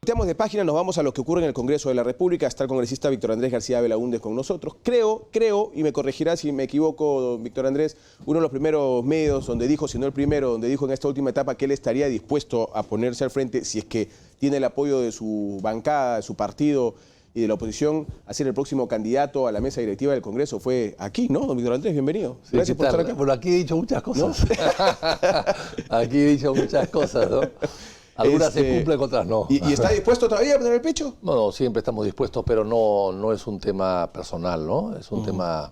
Cambiamos de página, nos vamos a lo que ocurre en el Congreso de la República. Está el congresista Víctor Andrés García Belaúnde con nosotros. Creo, y me corregirá si me equivoco, don Víctor Andrés, uno de los primeros medios donde dijo, si no el primero, donde dijo en esta última etapa que él estaría dispuesto a ponerse al frente si es que tiene el apoyo de su bancada, de su partido y de la oposición a ser el próximo candidato a la mesa directiva del Congreso. Fue aquí, ¿no, don Víctor Andrés? Bienvenido. Sí, gracias por estar acá. Bueno, aquí he dicho muchas cosas. ¿No? Aquí he dicho muchas cosas, ¿no? Algunas se cumplen, otras no. ¿Y está dispuesto todavía a poner el pecho? No, siempre estamos dispuestos, pero no es un tema personal, ¿no? Es un tema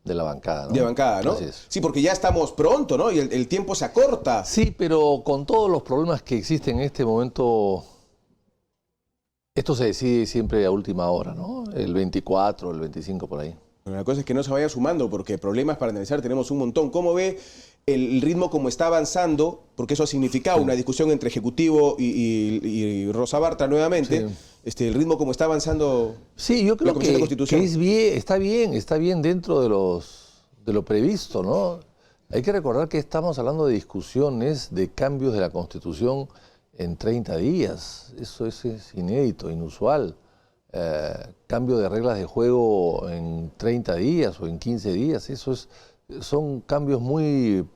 de la bancada, ¿no? De bancada, ¿no? Así es. Sí, porque ya estamos pronto, ¿no? Y el tiempo se acorta. Sí, pero con todos los problemas que existen en este momento, esto se decide siempre a última hora, ¿no? El 24, el 25, por ahí. Bueno, la cosa es que no se vaya sumando, porque problemas para analizar tenemos un montón. ¿Cómo ve el ritmo como está avanzando? Porque eso ha significado una discusión entre Ejecutivo y Rosa Bartra nuevamente. Sí. El ritmo como está avanzando. Sí, yo creo que está bien dentro de lo previsto, ¿no? Hay que recordar que estamos hablando de discusiones de cambios de la Constitución en 30 días. Eso es inédito, inusual. Cambio de reglas de juego en 30 días o en 15 días, son cambios muy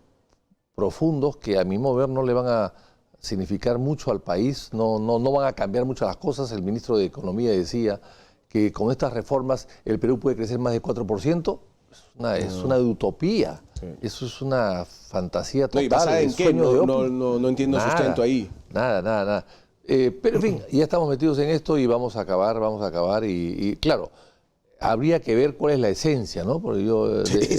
profundos que a mi modo de ver no le van a significar mucho al país, no van a cambiar mucho las cosas. El ministro de Economía decía que con estas reformas el Perú puede crecer más de 4%, es una utopía, sí. Eso es una fantasía total. ¿Y basada en qué? No entiendo el sustento ahí. Nada. Pero en fin, ya estamos metidos en esto y vamos a acabar y claro, habría que ver cuál es la esencia, ¿no? Porque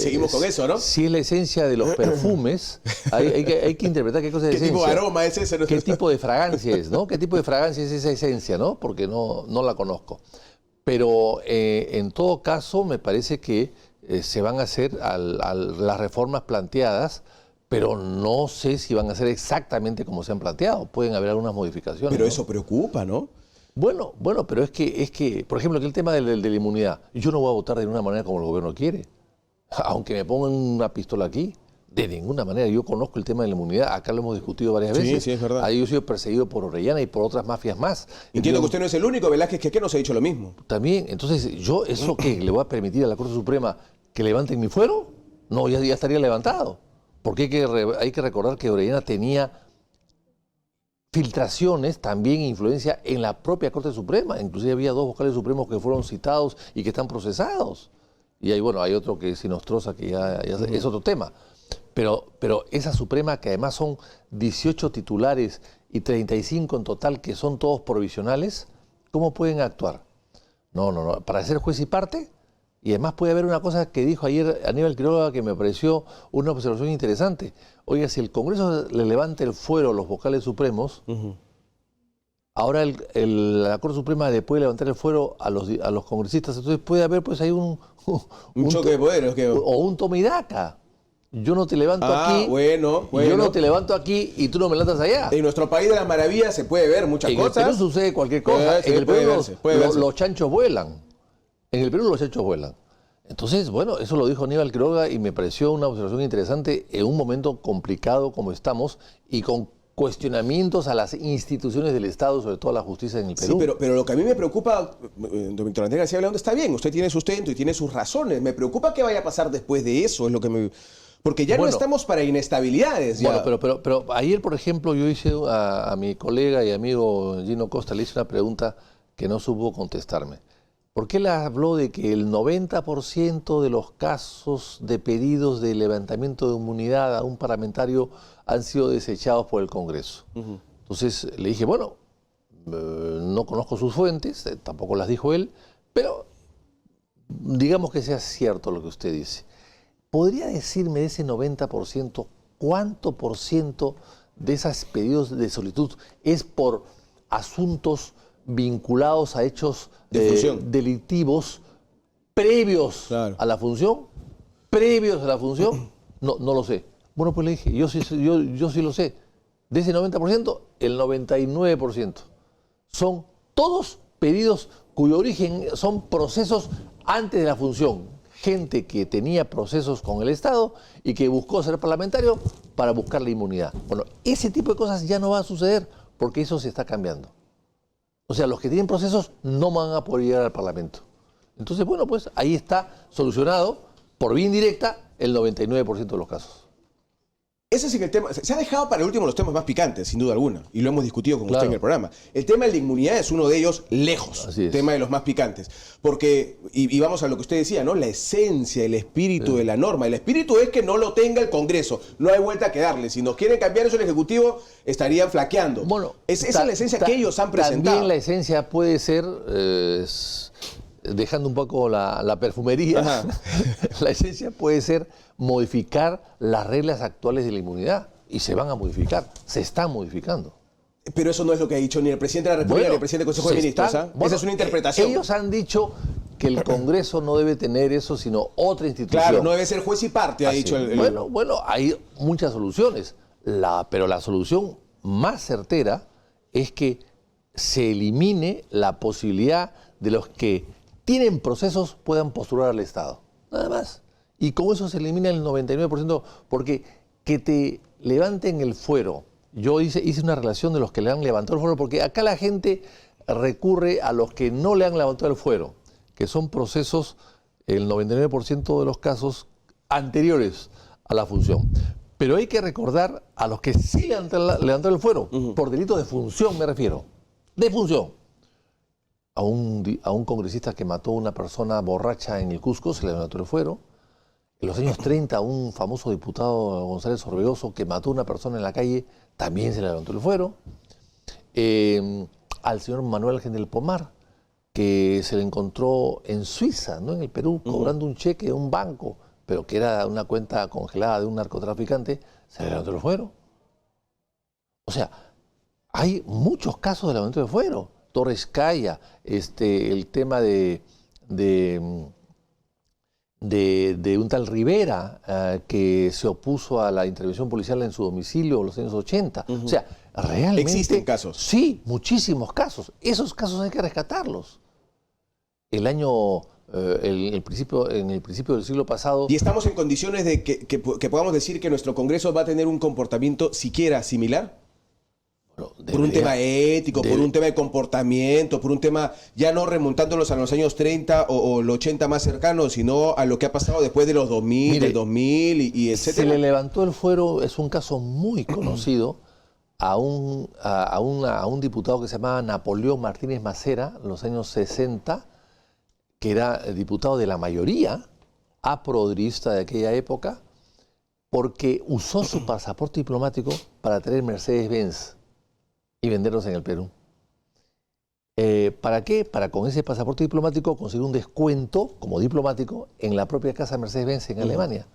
seguimos con eso, ¿no? Si es la esencia de los perfumes, hay que interpretar qué cosa es esencia. ¿Qué tipo de aroma es ese? ¿Qué tipo de fragancia es, no? ¿Qué tipo de fragancia es esa esencia, no? Porque no la conozco. Pero en todo caso me parece que se van a hacer las reformas planteadas, pero no sé si van a ser exactamente como se han planteado. Pueden haber algunas modificaciones. Pero eso preocupa, ¿no? Bueno, pero es que, por ejemplo, que el tema de la inmunidad, yo no voy a votar de ninguna manera como el gobierno quiere. Aunque me pongan una pistola aquí, de ninguna manera. Yo conozco el tema de la inmunidad, acá lo hemos discutido varias veces. Sí, es verdad. Ahí yo he sido perseguido por Orellana y por otras mafias más. Entiendo que usted no es el único, Velázquez que nos ha dicho lo mismo. También, entonces, ¿yo eso qué? ¿Le voy a permitir a la Corte Suprema que levanten mi fuero? No, ya estaría levantado. Porque hay que recordar que Orellana tenía filtraciones, también influencia en la propia Corte Suprema. Inclusive había 2 vocales supremos que fueron citados y que están procesados. Y hay otro que es Inostroza, que ya es otro tema. Pero esa Suprema, que además son 18 titulares y 35 en total, que son todos provisionales, ¿cómo pueden actuar? No. Para ser juez y parte. Y además puede haber una cosa que dijo ayer Aníbal Quiroga que me pareció una observación interesante. Oiga, si el Congreso le levanta el fuero a los vocales supremos, ahora la Corte Suprema le puede levantar el fuero a los congresistas. Entonces puede haber pues ahí un choque de poderes. O un toma y daca. Yo no te levanto aquí, bueno. yo no te levanto aquí y tú no me levantas allá. En nuestro país de las maravillas se puede ver muchas cosas. En el Perú sucede cualquier cosa. En el Perú los chanchos vuelan. En el Perú los hechos vuelan. Entonces, bueno, eso lo dijo Aníbal Quiroga y me pareció una observación interesante en un momento complicado como estamos y con cuestionamientos a las instituciones del Estado, sobre todo a la justicia en el Perú. Sí, pero lo que a mí me preocupa, don Víctor Andrés García Belaúnde, está bien, usted tiene sustento y tiene sus razones. Me preocupa qué vaya a pasar después de eso, es lo que me... Porque ya no estamos para inestabilidades. Ya. Bueno, pero ayer, por ejemplo, yo hice a mi colega y amigo Gino Costa, le hice una pregunta que no supo contestarme. ¿Por qué le habló de que el 90% de los casos de pedidos de levantamiento de inmunidad a un parlamentario han sido desechados por el Congreso? Entonces le dije, bueno, no conozco sus fuentes, tampoco las dijo él, pero digamos que sea cierto lo que usted dice. ¿Podría decirme de ese 90% cuánto por ciento de esos pedidos de solicitud es por asuntos vinculados a hechos delictivos previos a la función? ¿Previos a la función? No lo sé. Bueno, pues le dije, yo sí lo sé. De ese 90%, el 99% son todos pedidos cuyo origen son procesos antes de la función. gente que tenía procesos con el Estado y que buscó ser parlamentario para buscar la inmunidad. Bueno, ese tipo de cosas ya no va a suceder porque eso se está cambiando. O sea, los que tienen procesos no van a poder llegar al Parlamento. Entonces, bueno, pues ahí está solucionado por vía indirecta el 99% de los casos. Ese es el tema. Se ha dejado para el último los temas más picantes, sin duda alguna, y lo hemos discutido con Claro. usted en el programa. El tema de la inmunidad es uno de ellos lejos, Así el es. tema de los más picantes. Porque, y vamos a lo que usted decía, ¿no? La esencia, el espíritu de la norma. El espíritu es que no lo tenga el Congreso, no hay vuelta que darle. Si nos quieren cambiar eso el Ejecutivo, estarían flaqueando. Bueno, esa es la esencia que ellos han presentado. También la esencia puede ser, dejando un poco la perfumería, la esencia puede ser modificar las reglas actuales de la inmunidad. Y se van a modificar, se están modificando. Pero eso no es lo que ha dicho ni el presidente de la República ni el presidente del Consejo de Ministros. Esa es una interpretación. Ellos han dicho que el Congreso no debe tener eso, sino otra institución. Claro, no debe ser juez y parte, ha dicho el... Bueno, hay muchas soluciones, pero la solución más certera es que se elimine la posibilidad de los que tienen procesos puedan postular al Estado. Nada más. Y con eso se elimina el 99%, porque que te levanten el fuero. Yo hice una relación de los que le han levantado el fuero, porque acá la gente recurre a los que no le han levantado el fuero, que son procesos, el 99% de los casos, anteriores a la función. Pero hay que recordar a los que sí levantaron el fuero, por delito de función me refiero, de función. A un congresista que mató a una persona borracha en el Cusco se le levantó el fuero. En los años 30, un famoso diputado, González Orbegoso, que mató a una persona en la calle, también se le levantó el fuero. Al señor Manuel Ángel del Pomar, que se le encontró en Suiza, no en el Perú, cobrando un cheque de un banco, pero que era una cuenta congelada de un narcotraficante, se le levantó el fuero. O sea, hay muchos casos de levantamiento de fuero. Torres Caya, el tema de un tal Rivera que se opuso a la intervención policial en su domicilio en los años 80. O sea, realmente... ¿Existen casos? Sí, muchísimos casos. Esos casos hay que rescatarlos. En el principio del siglo pasado... ¿Y estamos en condiciones de que podamos decir que nuestro Congreso va a tener un comportamiento siquiera similar? Bueno, Por un tema ético, por un tema de comportamiento, por un tema ya no remontándolos a los años 30 o el 80 más cercanos, sino a lo que ha pasado después de los 2000, Mire, del 2000 y etcétera. Se le levantó el fuero, es un caso muy conocido, a un diputado que se llamaba Napoleón Martínez Macera, en los años 60, que era diputado de la mayoría aprodrista de aquella época, porque usó su pasaporte diplomático para traer Mercedes-Benz y venderlos en el Perú. ¿Para qué? Para con ese pasaporte diplomático conseguir un descuento como diplomático en la propia casa Mercedes-Benz en Alemania.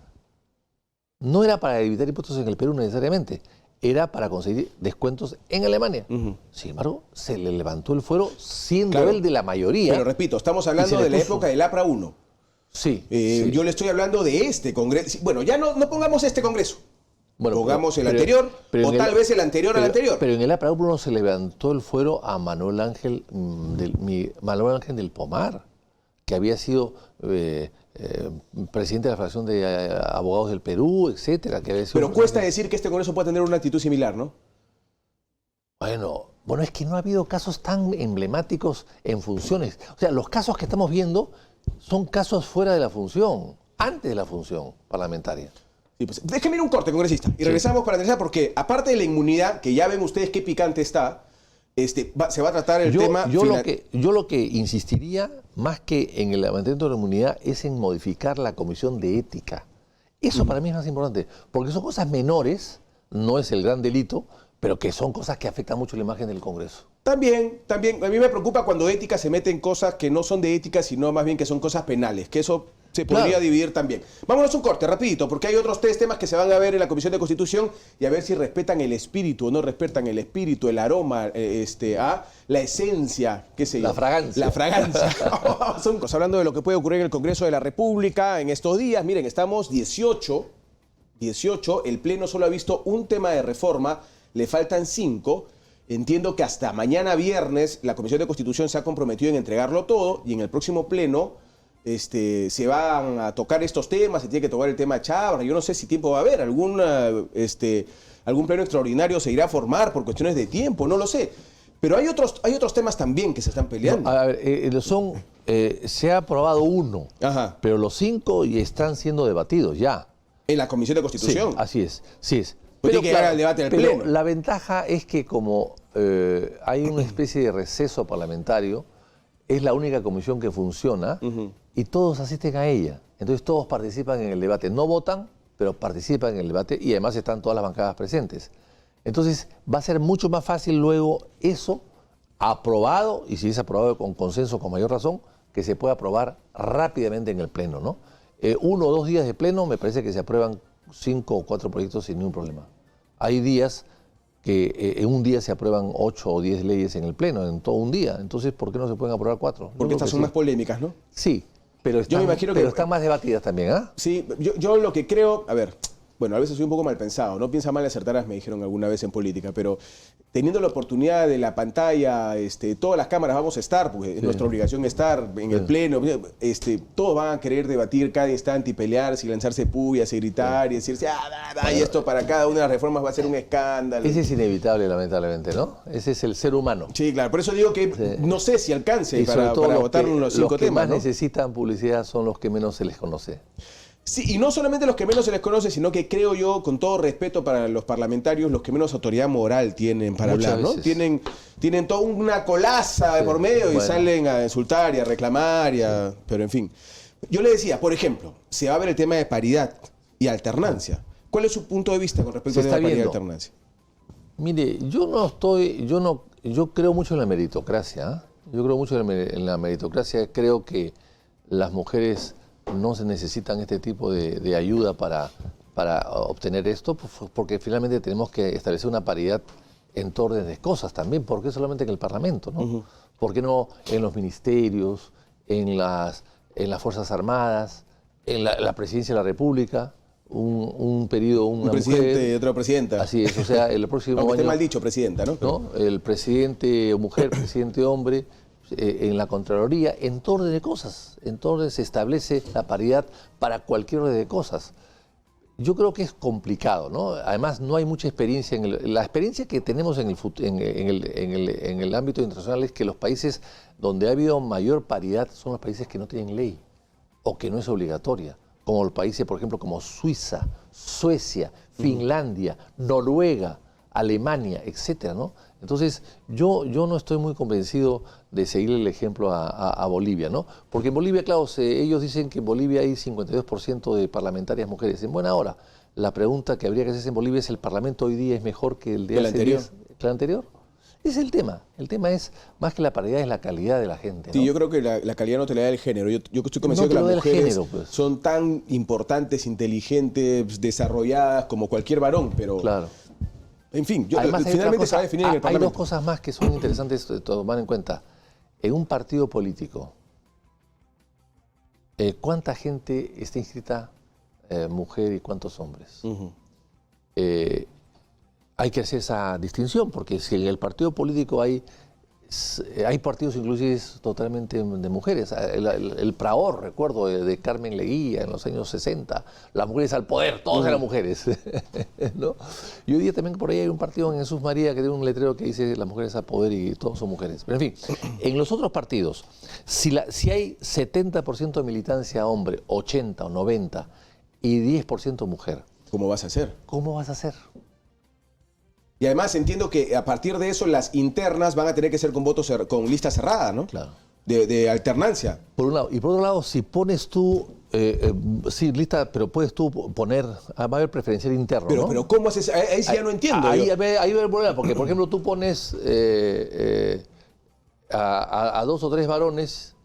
No era para evitar impuestos en el Perú necesariamente, era para conseguir descuentos en Alemania. Sin embargo, se le levantó el fuero siendo él de la mayoría. Pero repito, estamos hablando de la época del APRA 1. Sí, Yo le estoy hablando de este Congreso. Bueno, ya no pongamos este Congreso. Bueno, pongamos el anterior, o tal vez el anterior al anterior. Pero en el APRA 1 se levantó el fuero a Manuel Ángel del Pomar, que había sido presidente de la Federación de Abogados del Perú, etcétera. Que había sido Pero cuesta decir que este Congreso puede tener una actitud similar, ¿no? Bueno, es que no ha habido casos tan emblemáticos en funciones. O sea, los casos que estamos viendo son casos fuera de la función, antes de la función parlamentaria. Sí, pues, déjeme ir un corte, congresista, y regresamos para analizar, porque aparte de la inmunidad, que ya ven ustedes qué picante está, se va a tratar el tema... Yo lo que insistiría, más que en el mantenimiento de la inmunidad, es en modificar la comisión de ética. Eso para mí es más importante, porque son cosas menores, no es el gran delito, pero que son cosas que afectan mucho la imagen del Congreso. También, a mí me preocupa cuando ética se mete en cosas que no son de ética, sino más bien que son cosas penales, que eso se podría dividir también. Vámonos a un corte, rapidito, porque hay otros 3 temas que se van a ver en la Comisión de Constitución y a ver si respetan el espíritu o no respetan el espíritu, el aroma, la esencia, qué sé yo. La fragancia. La fragancia. Son cosas, hablando de lo que puede ocurrir en el Congreso de la República en estos días. Miren, estamos 18, el Pleno solo ha visto un tema de reforma, le faltan 5. Entiendo que hasta mañana viernes la Comisión de Constitución se ha comprometido en entregarlo todo y en el próximo Pleno se van a tocar estos temas, se tiene que tocar el tema Chávarri, yo no sé si tiempo va a haber, algún pleno extraordinario se irá a formar por cuestiones de tiempo, no lo sé. Pero hay otros temas también que se están peleando. No, a ver, se ha aprobado uno, Ajá. pero los 5 ya están siendo debatidos ya. En la Comisión de Constitución. Sí, así es, sí es. Pues tiene que llegar al debate del Pleno. La ventaja es que como hay una especie de receso parlamentario, es la única comisión que funciona y todos asisten a ella. Entonces todos participan en el debate. No votan, pero participan en el debate y además están todas las bancadas presentes. Entonces va a ser mucho más fácil luego eso aprobado, y si es aprobado con consenso con mayor razón, que se pueda aprobar rápidamente en el Pleno, ¿no? 1 o 2 días de Pleno me parece que se aprueban 5 o 4 proyectos sin ningún problema. Hay días que en un día se aprueban 8 o 10 leyes en el Pleno, en todo un día. Entonces, ¿por qué no se pueden aprobar 4? Porque estas son más polémicas, ¿no? Sí, pero están más debatidas también, ¿ah? Sí, yo lo que creo, a ver, bueno, a veces soy un poco mal pensado, no piensa mal y acertarás, me dijeron alguna vez en política, pero teniendo la oportunidad de la pantalla, todas las cámaras vamos a estar, porque es nuestra obligación estar en el Pleno, todos van a querer debatir cada instante y pelearse y lanzarse pullas y gritar y decirse, y esto para cada una de las reformas va a ser un escándalo. Ese es inevitable, lamentablemente, ¿no? Ese es el ser humano. Sí, claro, por eso digo que no sé si alcance para votar los 5 temas. Los que más ¿no? necesitan publicidad son los que menos se les conoce. Sí, y no solamente los que menos se les conoce, sino que creo yo, con todo respeto para los parlamentarios, los que menos autoridad moral tienen para Muchas hablar, ¿no? veces. Tienen toda una colaza de por medio y salen a insultar y a reclamar, pero en fin. Yo le decía, por ejemplo, se va a ver el tema de paridad y alternancia. ¿Cuál es su punto de vista con respecto al tema de paridad y alternancia? Mire, yo creo mucho en la meritocracia. Yo creo mucho en la meritocracia. Creo que las mujeres no se necesitan este tipo de ayuda para obtener esto, porque finalmente tenemos que establecer una paridad en todo orden de cosas también. ¿Por qué solamente en el Parlamento, no? ¿Por qué no en los ministerios, en las Fuerzas Armadas, en la Presidencia de la República? Un presidente mujer, y otra presidenta. Así es, o sea, el próximo aunque año... esté mal dicho, presidenta, ¿no? El presidente mujer, presidente hombre, en la Contraloría, en todo orden de cosas. En todo orden se establece la paridad para cualquier orden de cosas. Yo creo que es complicado, ¿no? Además, no hay mucha experiencia. La experiencia que tenemos en el ámbito internacional es que los países donde ha habido mayor paridad son los países que no tienen ley o que no es obligatoria, como los países, por ejemplo, como Suiza, Suecia, Finlandia, Noruega, Alemania, etcétera, ¿no? Entonces, yo no estoy muy convencido de seguir el ejemplo a Bolivia, ¿no? Porque en Bolivia, claro, ellos dicen que en Bolivia hay 52% de parlamentarias mujeres. En buena hora, la pregunta que habría que hacerse en Bolivia es: ¿el Parlamento hoy día es mejor que el de hace anterior? ¿El anterior? Ese es el tema. El tema es, más que la paridad, es la calidad de la gente, ¿no? Sí, yo creo que la calidad no te la da el género. Yo estoy convencido que las mujeres son tan importantes, inteligentes, desarrolladas como cualquier varón, pero... Claro. En fin, además, finalmente se va a definir en el Parlamento. Hay 2 cosas más que son interesantes de tomar en cuenta. En un partido político, ¿cuánta gente está inscrita, mujer, y cuántos hombres? Hay que hacer esa distinción, porque si en el partido político hay partidos inclusive totalmente de mujeres. El PRAOR, recuerdo, de Carmen Leguía en los años 60, las mujeres al poder, todas eran mujeres, ¿no? Y hoy día también por ahí hay un partido en Jesús María que tiene un letrero que dice las mujeres al poder y todos son mujeres. Pero en fin, en los otros partidos, si hay 70% de militancia hombre, 80 o 90 y 10% mujer, ¿cómo vas a hacer? ¿Cómo vas a hacer? Y además entiendo que a partir de eso las internas van a tener que ser con con lista cerrada, ¿no? Claro. De alternancia. Por un lado. Y por otro lado, si pones tú, sí, lista, pero puedes tú poner, va a haber preferencial interno, ¿no? Pero ¿cómo haces? Ahí sí ya no entiendo. Ahí va el problema, porque por ejemplo tú pones a 2 o 3 varones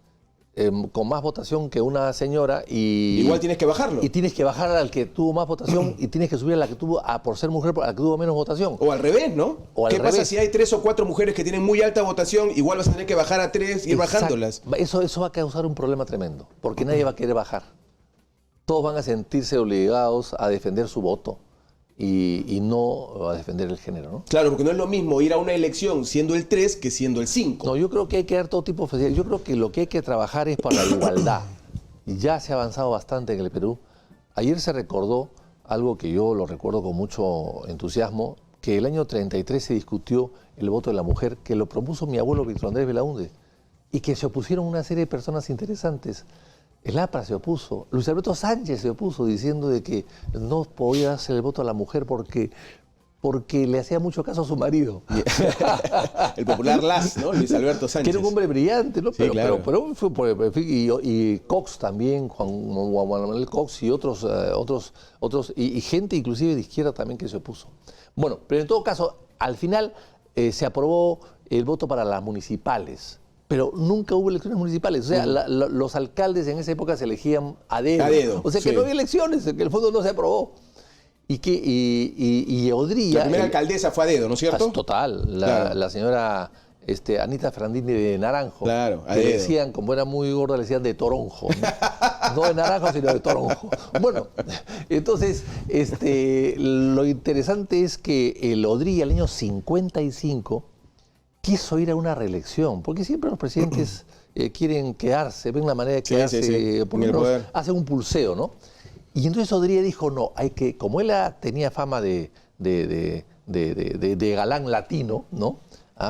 con más votación que una señora y... Igual tienes que bajarlo. Y tienes que bajar al que tuvo más votación y tienes que subir a la que tuvo, por ser mujer, a la que tuvo menos votación. O al revés, ¿no? ¿Qué pasa si hay 3 o 4 mujeres que tienen muy alta votación? Igual vas a tener que bajar a 3 y ir bajándolas. Eso va a causar un problema tremendo, porque nadie va a querer bajar. Todos van a sentirse obligados a defender su voto y no a defender el género, ¿no? Claro, porque no es lo mismo ir a una elección siendo el 3 que siendo el 5. No, yo creo que hay que dar todo tipo de facilidades. Yo creo que lo que hay que trabajar es para la igualdad. ya se ha avanzado bastante en el Perú. Ayer se recordó algo que yo lo recuerdo con mucho entusiasmo, que el año 33 se discutió el voto de la mujer, que lo propuso mi abuelo Víctor Andrés Belaúnde, y que se opusieron una serie de personas interesantes. El APRA se opuso, Luis Alberto Sánchez se opuso diciendo de que no podía hacer el voto a la mujer porque le hacía mucho caso a su marido. El popular Las, ¿no? Luis Alberto Sánchez. Que era un hombre brillante, ¿no? Sí, Pero, claro. y Cox también, Juan Manuel Cox y otros, y gente inclusive de izquierda también que se opuso. Bueno, pero en todo caso, al final se aprobó el voto para las municipales. Pero nunca hubo elecciones municipales. O sea, los alcaldes en esa época se elegían a dedo. A dedo, O sea, que sí. no había elecciones, que el fondo no se aprobó. Y Odría... La primera alcaldesa fue a dedo, ¿no es cierto? Total. Claro. La señora Anita Ferrandini de Naranjo. Claro, a que le dedo. decían, como era muy gorda, le decían de toronjo. No, no de naranjo, sino de toronjo. Bueno, entonces, lo interesante es que el Odría, el año 55... quiso ir a una reelección, porque siempre los presidentes quieren quedarse, ven la manera de quedarse, por lo menos hacen un pulseo, ¿no? Y entonces Odría dijo, no, hay que, como él tenía fama de galán latino, ¿no?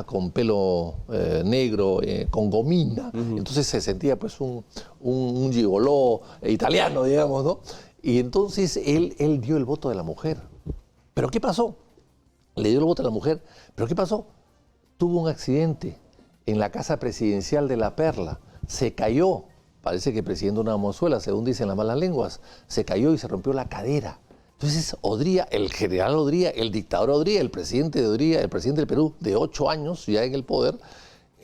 Con pelo negro, con gomina, entonces se sentía pues un gigoló italiano, digamos, ¿no? Y entonces él dio el voto de la mujer. ¿Pero qué pasó? Le dio el voto a la mujer, ¿pero qué pasó? Tuvo un accidente en la casa presidencial de La Perla, se cayó, parece que presidiendo una mozuela, según dicen las malas lenguas, se cayó y se rompió la cadera. Entonces Odría, el general Odría, el dictador Odría, el presidente de Odría, el presidente del Perú, de 8 años ya en el poder,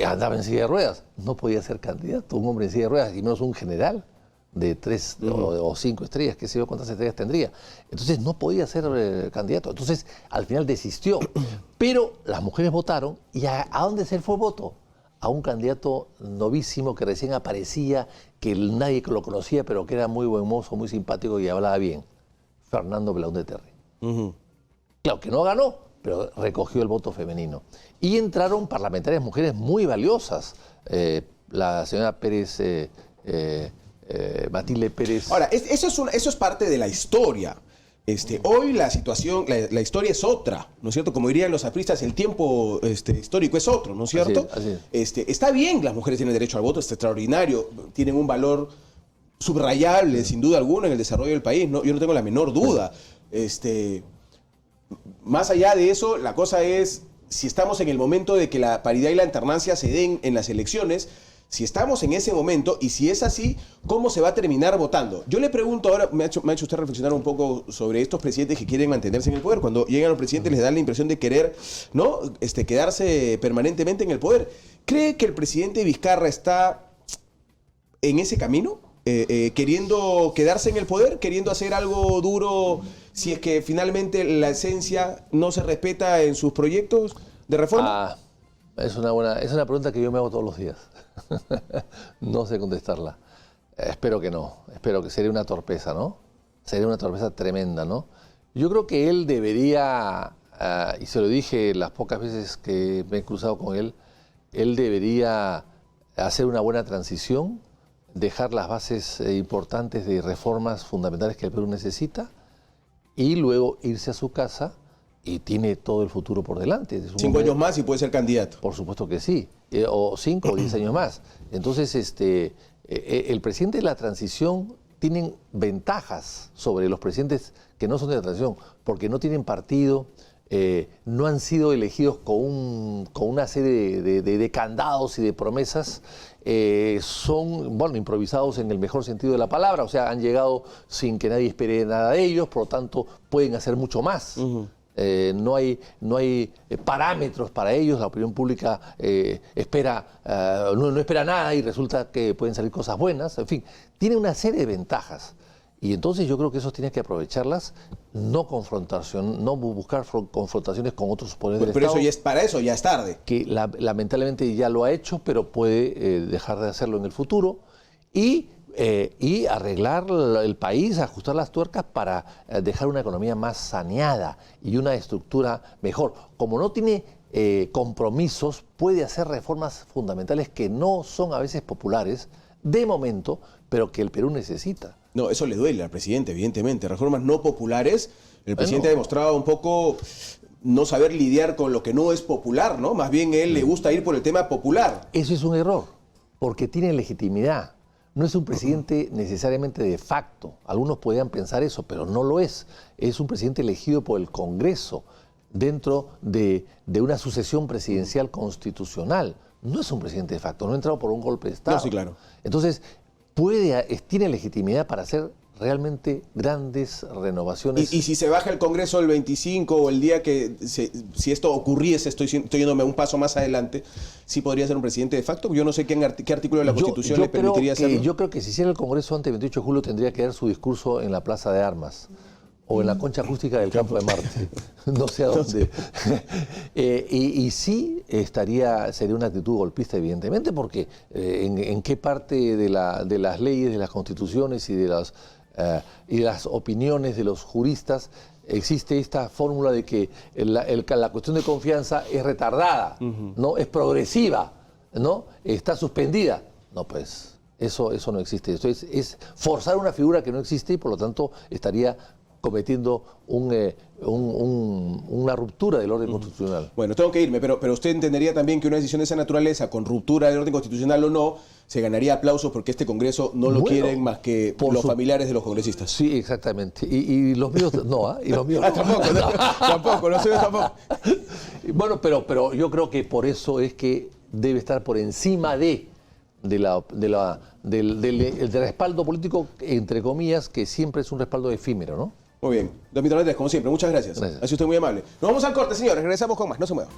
andaba en silla de ruedas. No podía ser candidato un hombre en silla de ruedas, y menos un general de 3 o 5 estrellas, qué sé yo cuántas estrellas tendría. Entonces no podía ser candidato. Entonces al final desistió. Pero las mujeres votaron, y ¿a dónde se fue el voto? A un candidato novísimo que recién aparecía, que nadie lo conocía, pero que era muy buen mozo, muy simpático y hablaba bien. Fernando Belaúnde Terry. Claro que no ganó, pero recogió el voto femenino. Y entraron parlamentarias mujeres muy valiosas. La señora Pérez... Matilde Pérez. Ahora, eso es parte de la historia. Hoy la situación, la historia es otra, ¿no es cierto? Como dirían los apristas, el tiempo histórico es otro, ¿no es cierto? Así es. Está bien, las mujeres tienen derecho al voto, es extraordinario, tienen un valor subrayable, sin duda alguna, en el desarrollo del país, ¿no? Yo no tengo la menor duda. Más allá de eso, la cosa es, si estamos en el momento de que la paridad y la alternancia se den en las elecciones, si estamos en ese momento, y si es así, ¿cómo se va a terminar votando? Yo le pregunto ahora, me ha hecho usted reflexionar un poco sobre estos presidentes que quieren mantenerse en el poder. Cuando llegan los presidentes les dan la impresión de querer, ¿no? Quedarse permanentemente en el poder. ¿Cree que el presidente Vizcarra está en ese camino? Queriendo quedarse en el poder, queriendo hacer algo duro, si es que finalmente la esencia no se respeta en sus proyectos de reforma. Es una pregunta que yo me hago todos los días. No sé contestarla. Espero que no. Espero que sería una torpeza, ¿no? Sería una torpeza tremenda, ¿no? Yo creo que él debería, y se lo dije las pocas veces que me he cruzado con él debería hacer una buena transición, dejar las bases importantes de reformas fundamentales que el Perú necesita y luego irse a su casa. Y tiene todo el futuro por delante. 5 años más y puede ser candidato. Por supuesto que sí, o 5 o 10 años más. Entonces, el presidente de la transición tienen ventajas sobre los presidentes que no son de la transición, porque no tienen partido, no han sido elegidos con una serie de candados y de promesas, son, bueno, improvisados en el mejor sentido de la palabra, o sea, han llegado sin que nadie espere nada de ellos, por lo tanto, pueden hacer mucho más. No hay parámetros para ellos, la opinión pública no espera nada y resulta que pueden salir cosas buenas, en fin, tiene una serie de ventajas. Y entonces yo creo que eso tiene que aprovecharlas, no buscar confrontaciones con otros poderes del Estado. Pero para eso ya es tarde. Que lamentablemente ya lo ha hecho, pero puede dejar de hacerlo en el futuro. Y arreglar el país, ajustar las tuercas para dejar una economía más saneada y una estructura mejor. Como no tiene compromisos, puede hacer reformas fundamentales que no son a veces populares de momento, pero que el Perú necesita. No, eso le duele al presidente, evidentemente. Reformas no populares, el presidente ha demostrado un poco no saber lidiar con lo que no es popular, ¿no? Más bien él le gusta ir por el tema popular. Eso es un error, porque tiene legitimidad. No es un presidente necesariamente de facto. Algunos podrían pensar eso, pero no lo es. Es un presidente elegido por el Congreso dentro de una sucesión presidencial constitucional. No es un presidente de facto, no ha entrado por un golpe de Estado. No, sí, claro. Entonces, tiene legitimidad para hacer realmente grandes renovaciones. Y si se baja el Congreso el 25 o el día que, si esto ocurriese, estoy yéndome un paso más adelante, ¿sí podría ser un presidente de facto? Yo no sé qué artículo de la Constitución le permitiría hacerlo. Yo creo que si hiciera el Congreso antes del 28 de julio tendría que dar su discurso en la Plaza de Armas o en la concha acústica del Campo de Marte, no sé a dónde. Y sí sería una actitud golpista, evidentemente, porque en qué parte de las leyes, de las constituciones y de las opiniones de los juristas existe esta fórmula de que la cuestión de confianza es retardada, ¿no? Es progresiva, ¿no? Está suspendida. No, pues eso no existe. Esto es forzar una figura que no existe y por lo tanto estaría cometiendo una ruptura del orden constitucional. Bueno, tengo que irme, pero usted entendería también que una decisión de esa naturaleza, con ruptura del orden constitucional o no, se ganaría aplausos porque este Congreso no lo quieren más que los familiares de los congresistas. Sí, exactamente. Y los míos no, ¿eh? Y los míos no. Tampoco, no, tampoco, los suyos tampoco. Bueno, pero yo creo que por eso es que debe estar por encima del respaldo político, entre comillas, que siempre es un respaldo efímero, ¿no? Muy bien. Don Víctor Andrés, como siempre, muchas gracias. Gracias. Ha sido usted muy amable. Nos vamos al corte, señores. Regresamos con más. No se muevan.